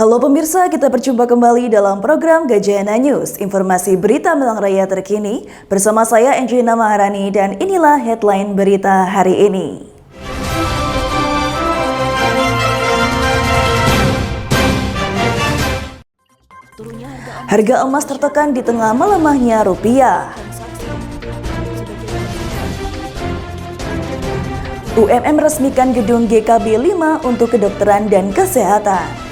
Halo pemirsa, kita berjumpa kembali dalam program Gajayana News, informasi berita Malang Raya terkini bersama saya Angelina Maharani dan inilah headline berita hari ini. Harga emas tertekan di tengah melemahnya rupiah. UMM resmikan gedung GKB 5 untuk kedokteran dan kesehatan.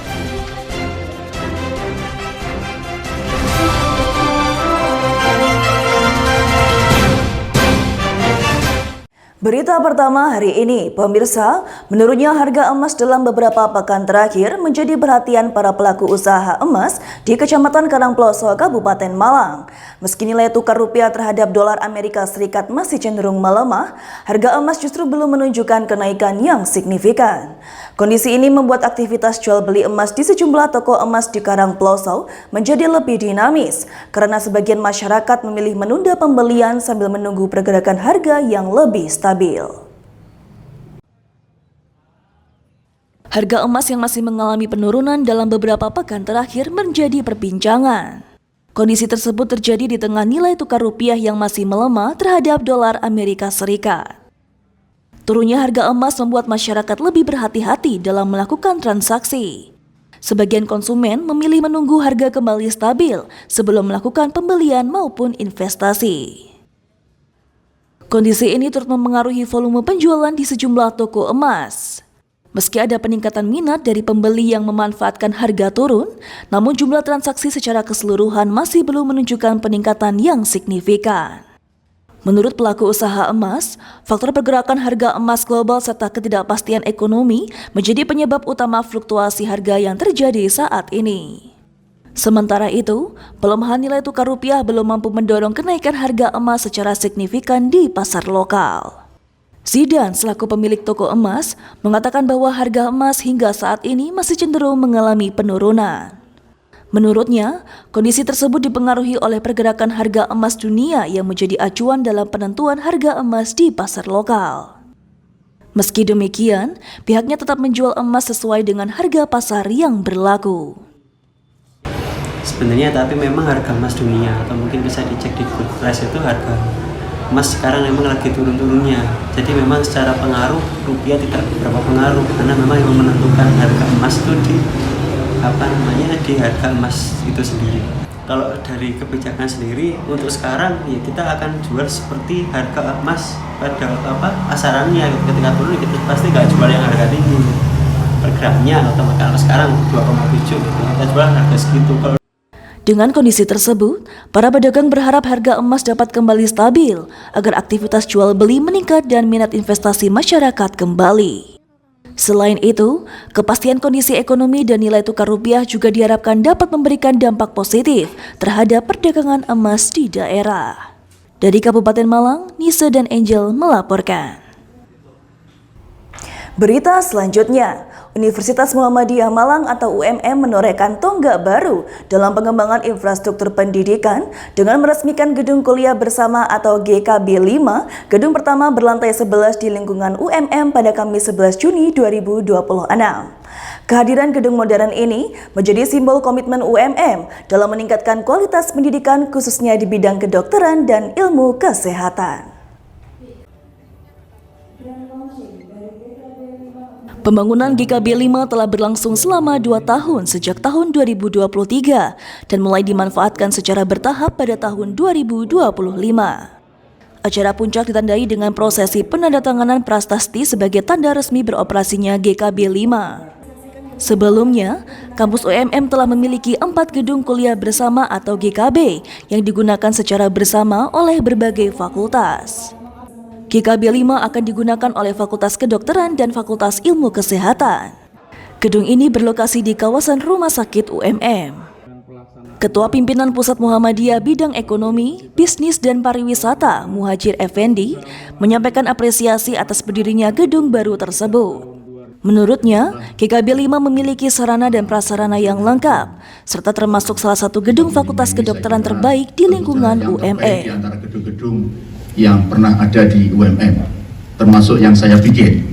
Berita pertama hari ini, pemirsa, menurunnya harga emas dalam beberapa pekan terakhir menjadi perhatian para pelaku usaha emas di Kecamatan Karangploso, Kabupaten Malang. Meski nilai tukar rupiah terhadap dolar Amerika Serikat masih cenderung melemah, harga emas justru belum menunjukkan kenaikan yang signifikan. Kondisi ini membuat aktivitas jual beli emas di sejumlah toko emas di Karangploso menjadi lebih dinamis karena sebagian masyarakat memilih menunda pembelian sambil menunggu pergerakan harga yang lebih stabil. Harga emas yang masih mengalami penurunan dalam beberapa pekan terakhir menjadi perbincangan. Kondisi tersebut terjadi di tengah nilai tukar rupiah yang masih melemah terhadap dolar Amerika Serikat. Turunnya harga emas membuat masyarakat lebih berhati-hati dalam melakukan transaksi. Sebagian konsumen memilih menunggu harga kembali stabil sebelum melakukan pembelian maupun investasi. Kondisi ini turut mempengaruhi volume penjualan di sejumlah toko emas. Meski ada peningkatan minat dari pembeli yang memanfaatkan harga turun, namun jumlah transaksi secara keseluruhan masih belum menunjukkan peningkatan yang signifikan. Menurut pelaku usaha emas, faktor pergerakan harga emas global serta ketidakpastian ekonomi menjadi penyebab utama fluktuasi harga yang terjadi saat ini. Sementara itu, pelemahan nilai tukar rupiah belum mampu mendorong kenaikan harga emas secara signifikan di pasar lokal. Zidan selaku pemilik toko emas mengatakan bahwa harga emas hingga saat ini masih cenderung mengalami penurunan. Menurutnya, kondisi tersebut dipengaruhi oleh pergerakan harga emas dunia yang menjadi acuan dalam penentuan harga emas di pasar lokal. Meski demikian, pihaknya tetap menjual emas sesuai dengan harga pasar yang berlaku. Sebenarnya tapi memang harga emas dunia atau mungkin bisa dicek di Good Price itu harga emas sekarang memang lagi turun-turunnya. Jadi memang secara pengaruh rupiah tidak berapa pengaruh karena memang yang menentukan harga emas itu di harga emas itu sendiri. Kalau dari kebijakan sendiri untuk sekarang ya kita akan jual seperti harga emas pada pasarannya. Ketika turun kita pasti nggak jual yang harga tinggi per gramnya atau kalau sekarang 2,7 gitu kita jual harga segitu. Dengan kondisi tersebut, para pedagang berharap harga emas dapat kembali stabil agar aktivitas jual beli meningkat dan minat investasi masyarakat kembali. Selain itu, kepastian kondisi ekonomi dan nilai tukar rupiah juga diharapkan dapat memberikan dampak positif terhadap perdagangan emas di daerah. Dari Kabupaten Malang, Nisa dan Angel melaporkan. Berita selanjutnya, Universitas Muhammadiyah Malang atau UMM menorehkan tonggak baru dalam pengembangan infrastruktur pendidikan dengan meresmikan gedung kuliah bersama atau GKB 5, gedung pertama berlantai 11 di lingkungan UMM pada Kamis 11 Juni 2026. Kehadiran gedung modern ini menjadi simbol komitmen UMM dalam meningkatkan kualitas pendidikan khususnya di bidang kedokteran dan ilmu kesehatan. Pembangunan GKB 5 telah berlangsung selama 2 tahun sejak tahun 2023 dan mulai dimanfaatkan secara bertahap pada tahun 2025. Acara puncak ditandai dengan prosesi penandatanganan prasasti sebagai tanda resmi beroperasinya GKB 5. Sebelumnya, kampus UMM telah memiliki 4 gedung kuliah bersama atau GKB yang digunakan secara bersama oleh berbagai fakultas. GKB 5 akan digunakan oleh Fakultas Kedokteran dan Fakultas Ilmu Kesehatan. Gedung ini berlokasi di kawasan Rumah Sakit UMM. Ketua Pimpinan Pusat Muhammadiyah Bidang Ekonomi, Bisnis dan Pariwisata Muhajir Effendi menyampaikan apresiasi atas berdirinya gedung baru tersebut. Menurutnya, GKB 5 memiliki sarana dan prasarana yang lengkap, serta termasuk salah satu gedung fakultas kedokteran terbaik di lingkungan UMM. Di antara gedung-gedung yang pernah ada di UMM, termasuk yang saya bikin.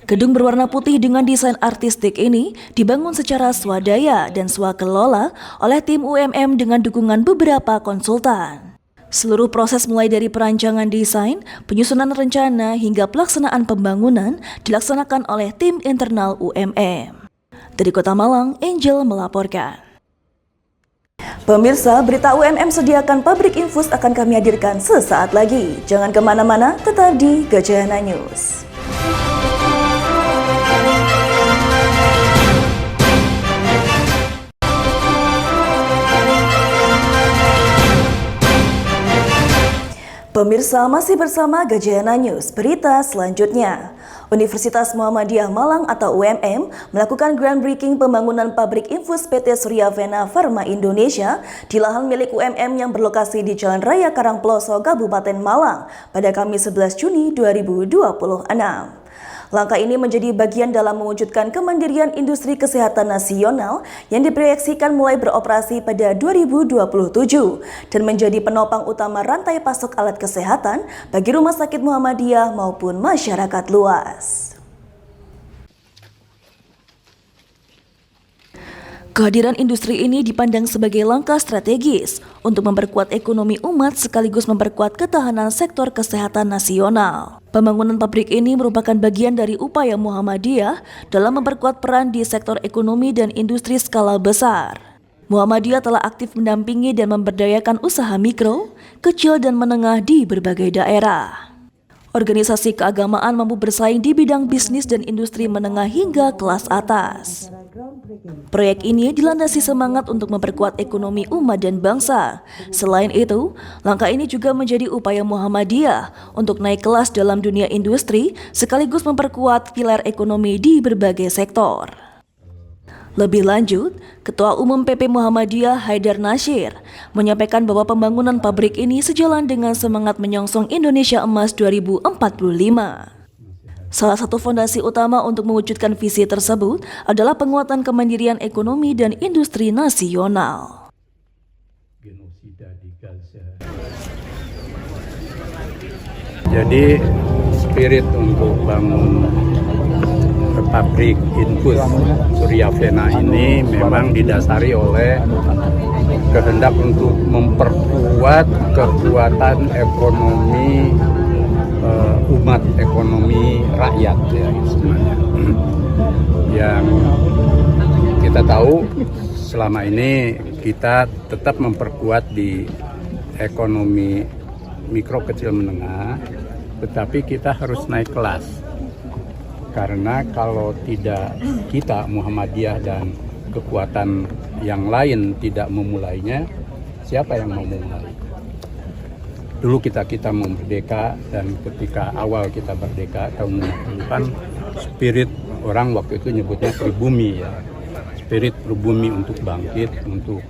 Gedung berwarna putih dengan desain artistik ini dibangun secara swadaya dan swakelola oleh tim UMM dengan dukungan beberapa konsultan. Seluruh proses mulai dari perancangan desain, penyusunan rencana hingga pelaksanaan pembangunan dilaksanakan oleh tim internal UMM. Dari Kota Malang, Angel melaporkan. Pemirsa, berita UMM sediakan pabrik infus akan kami hadirkan sesaat lagi. Jangan kemana-mana, tetap di Gajayana News. Pemirsa, masih bersama Gajayana News. Berita selanjutnya, Universitas Muhammadiyah Malang atau UMM melakukan groundbreaking pembangunan pabrik infus PT Surya Vena Pharma Indonesia di lahan milik UMM yang berlokasi di Jalan Raya Karangploso, Kabupaten Malang pada Kamis 11 Juni 2026. Langkah ini menjadi bagian dalam mewujudkan kemandirian industri kesehatan nasional yang diproyeksikan mulai beroperasi pada 2027 dan menjadi penopang utama rantai pasok alat kesehatan bagi rumah sakit Muhammadiyah maupun masyarakat luas. Kehadiran industri ini dipandang sebagai langkah strategis untuk memperkuat ekonomi umat sekaligus memperkuat ketahanan sektor kesehatan nasional. Pembangunan pabrik ini merupakan bagian dari upaya Muhammadiyah dalam memperkuat peran di sektor ekonomi dan industri skala besar. Muhammadiyah telah aktif mendampingi dan memberdayakan usaha mikro, kecil dan menengah di berbagai daerah. Organisasi keagamaan mampu bersaing di bidang bisnis dan industri menengah hingga kelas atas. Proyek ini dilandasi semangat untuk memperkuat ekonomi umat dan bangsa. Selain itu, langkah ini juga menjadi upaya Muhammadiyah untuk naik kelas dalam dunia industri sekaligus memperkuat pilar ekonomi di berbagai sektor. Lebih lanjut, Ketua Umum PP Muhammadiyah Haidar Nasir menyampaikan bahwa pembangunan pabrik ini sejalan dengan semangat menyongsong Indonesia Emas 2045. Salah satu fondasi utama untuk mewujudkan visi tersebut adalah penguatan kemandirian ekonomi dan industri nasional. Jadi spirit untuk bangun pabrik infus Surya Vena ini memang didasari oleh kehendak untuk memperkuat kekuatan ekonomi umat, ekonomi rakyat ya sebenarnya. Yang kita tahu selama ini kita tetap memperkuat di ekonomi mikro kecil menengah, tetapi kita harus naik kelas. Karena kalau tidak kita Muhammadiyah dan kekuatan yang lain tidak memulainya, siapa yang mau memulai? Dulu kita mau merdeka, dan ketika awal kita merdeka tahun 60-an, spirit orang waktu itu nyebutnya pribumi ya. Spirit pribumi untuk bangkit, untuk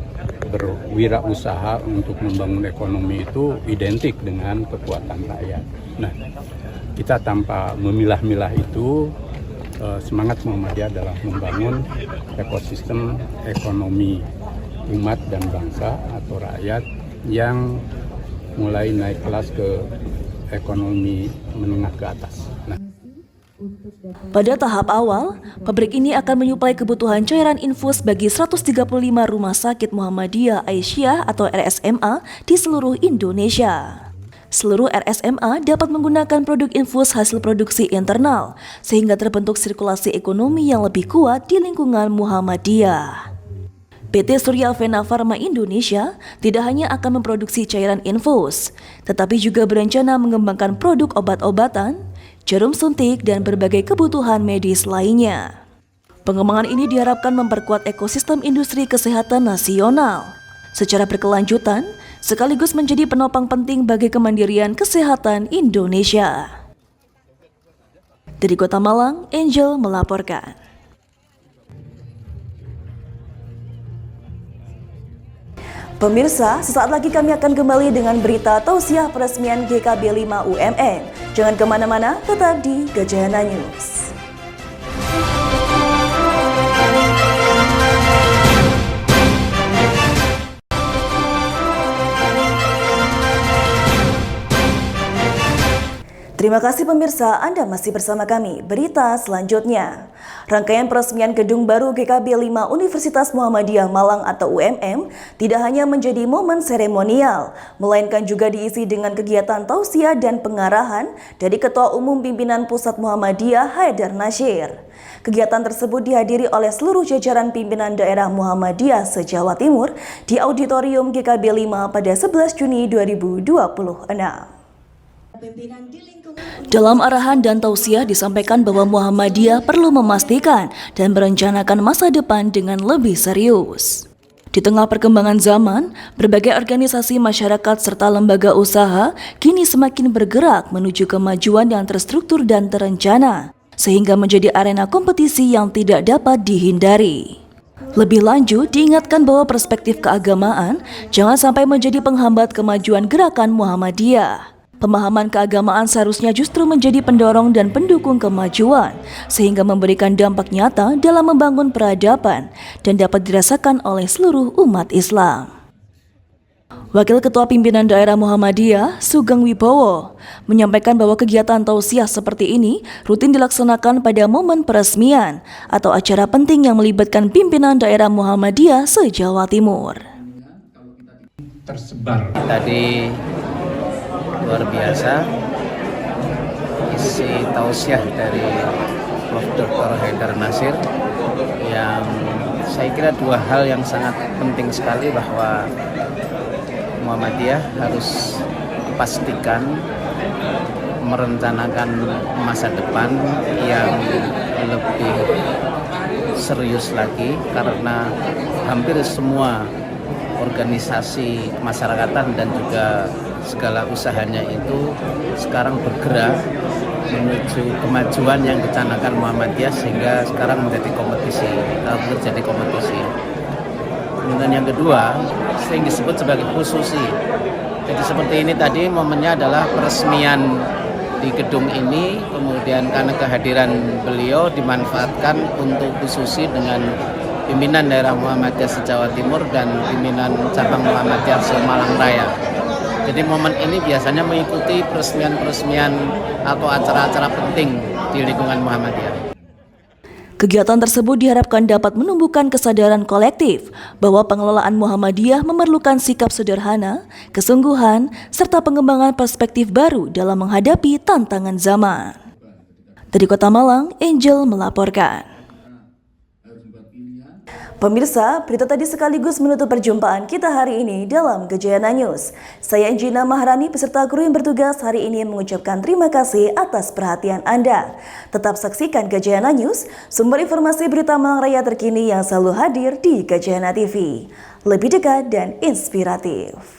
berwirausaha, untuk membangun ekonomi itu identik dengan kekuatan rakyat. Nah, kita tanpa memilah-milah itu, semangat Muhammadiyah adalah membangun ekosistem ekonomi umat dan bangsa atau rakyat yang mulai naik kelas ke ekonomi menengah ke atas. Pada tahap awal, pabrik ini akan menyuplai kebutuhan cairan infus bagi 135 rumah sakit Muhammadiyah Aisyah atau RSMA di seluruh Indonesia. Seluruh RSMA dapat menggunakan produk infus hasil produksi internal, sehingga terbentuk sirkulasi ekonomi yang lebih kuat di lingkungan Muhammadiyah. PT Surya Vena Pharma Indonesia tidak hanya akan memproduksi cairan infus, tetapi juga berencana mengembangkan produk obat-obatan, jarum suntik, dan berbagai kebutuhan medis lainnya. Pengembangan ini diharapkan memperkuat ekosistem industri kesehatan nasional secara berkelanjutan, sekaligus menjadi penopang penting bagi kemandirian kesehatan Indonesia. Dari Kota Malang, Angel melaporkan. Pemirsa, sesaat lagi kami akan kembali dengan berita tausiah peresmian GKB 5 UMN. Jangan kemana-mana, tetap di Gajayana News. Terima kasih pemirsa, Anda masih bersama kami. Berita selanjutnya. Rangkaian peresmian gedung baru GKB 5 Universitas Muhammadiyah Malang atau UMM tidak hanya menjadi momen seremonial, melainkan juga diisi dengan kegiatan tausiah dan pengarahan dari Ketua Umum Pimpinan Pusat Muhammadiyah Haidar Nasyir. Kegiatan tersebut dihadiri oleh seluruh jajaran pimpinan daerah Muhammadiyah se-Jawa Timur di Auditorium GKB 5 pada 11 Juni 2026. Dalam arahan dan tausiah disampaikan bahwa Muhammadiyah perlu memastikan dan merencanakan masa depan dengan lebih serius. Di tengah perkembangan zaman, berbagai organisasi masyarakat serta lembaga usaha kini semakin bergerak menuju kemajuan yang terstruktur dan terencana, sehingga menjadi arena kompetisi yang tidak dapat dihindari. Lebih lanjut, diingatkan bahwa perspektif keagamaan jangan sampai menjadi penghambat kemajuan gerakan Muhammadiyah. Pemahaman keagamaan seharusnya justru menjadi pendorong dan pendukung kemajuan, sehingga memberikan dampak nyata dalam membangun peradaban dan dapat dirasakan oleh seluruh umat Islam. Wakil Ketua Pimpinan Daerah Muhammadiyah, Sugeng Wibowo, menyampaikan bahwa kegiatan tausiah seperti ini rutin dilaksanakan pada momen peresmian atau acara penting yang melibatkan pimpinan daerah Muhammadiyah se-Jawa Timur. Tersebar. Tadi luar biasa isi tausiah dari Prof. Dr. Haidar Nasyir yang saya kira dua hal yang sangat penting sekali, bahwa Muhammadiyah harus pastikan merencanakan masa depan yang lebih serius lagi, karena hampir semua organisasi kemasyarakatan dan juga segala usahanya itu sekarang bergerak menuju kemajuan yang dicanangkan Muhammadiyah, sehingga sekarang menjadi kompetisi, terjadi kompetisi. Kemudian yang kedua, sering disebut sebagai khususi. Jadi seperti ini tadi momennya adalah peresmian di gedung ini, kemudian karena kehadiran beliau dimanfaatkan untuk khususi dengan pimpinan daerah Muhammadiyah se-Jawa Timur dan pimpinan cabang Muhammadiyah se-Malang Raya. Jadi momen ini biasanya mengikuti peresmian-peresmian atau acara-acara penting di lingkungan Muhammadiyah. Kegiatan tersebut diharapkan dapat menumbuhkan kesadaran kolektif bahwa pengelolaan Muhammadiyah memerlukan sikap sederhana, kesungguhan, serta pengembangan perspektif baru dalam menghadapi tantangan zaman. Dari Kota Malang, Angel melaporkan. Pemirsa, berita tadi sekaligus menutup perjumpaan kita hari ini dalam Gajayana News. Saya Anjina Maharani, peserta kru yang bertugas hari ini mengucapkan terima kasih atas perhatian Anda. Tetap saksikan Gajayana News, sumber informasi berita Malang Raya terkini yang selalu hadir di Gajayana TV. Lebih dekat dan inspiratif.